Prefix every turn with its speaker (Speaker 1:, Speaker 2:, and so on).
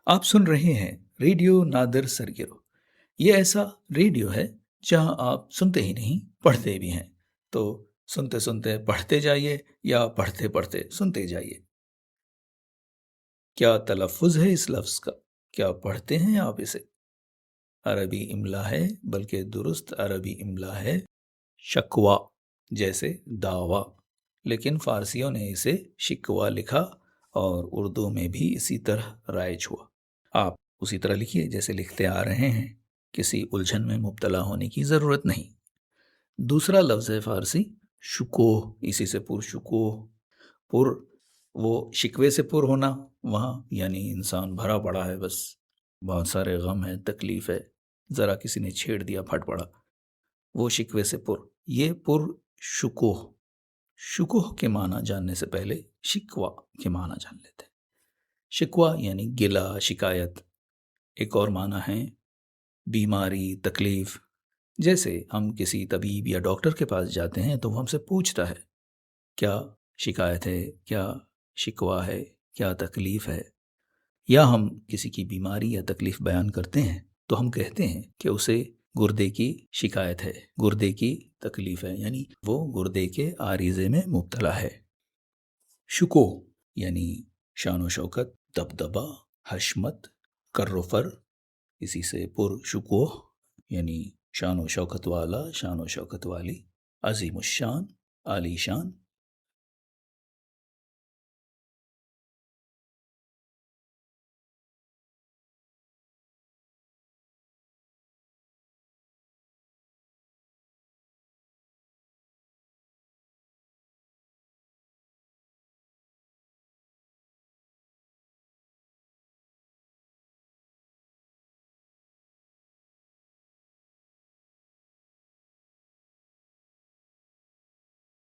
Speaker 1: آپ سن رہے ہیں ریڈیو نادر سرگرو۔ یہ ایسا ریڈیو ہے جہاں آپ سنتے ہی نہیں پڑھتے بھی ہیں، تو سنتے سنتے پڑھتے جائیے یا پڑھتے پڑھتے سنتے جائیے۔ کیا تلفظ ہے اس لفظ کا؟ کیا پڑھتے ہیں آپ اسے؟ عربی املا ہے، بلکہ درست عربی املا ہے شکوا، جیسے دعویٰ، لیکن فارسیوں نے اسے شکوا لکھا اور اردو میں بھی اسی طرح رائج ہوا۔ آپ اسی طرح لکھیے جیسے لکھتے آ رہے ہیں، کسی الجھن میں مبتلا ہونے کی ضرورت نہیں۔ دوسرا لفظ ہے فارسی شکوہ، اسی سے پر شکوہ، پر وہ شکوے سے پر ہونا وہاں، یعنی انسان بھرا پڑا ہے، بس بہت سارے غم ہے، تکلیف ہے، ذرا کسی نے چھیڑ دیا پھٹ پڑا، وہ شکوے سے پر۔ یہ پر شکوہ، شکوہ کے معنی جاننے سے پہلے شکوا کے معنی جان لیتے ہیں۔ شکوا یعنی گلہ، شکایت۔ ایک اور معنی ہے بیماری، تکلیف۔ جیسے ہم کسی طبیب یا ڈاکٹر کے پاس جاتے ہیں تو وہ ہم سے پوچھتا ہے کیا شکایت ہے، کیا شکوا ہے، کیا تکلیف ہے، یا ہم کسی کی بیماری یا تکلیف بیان کرتے ہیں تو ہم کہتے ہیں کہ اسے گردے کی شکایت ہے، گردے کی تکلیف ہے، یعنی وہ گردے کے عارضے میں مبتلا ہے۔ شکوہ یعنی شان و شوکت، دبدبا، حشمت، کر و فر، اسی سے پر شکوہ یعنی شان و شوکت والا، شان و شوکت والی، عظیم الشان، عالی شان۔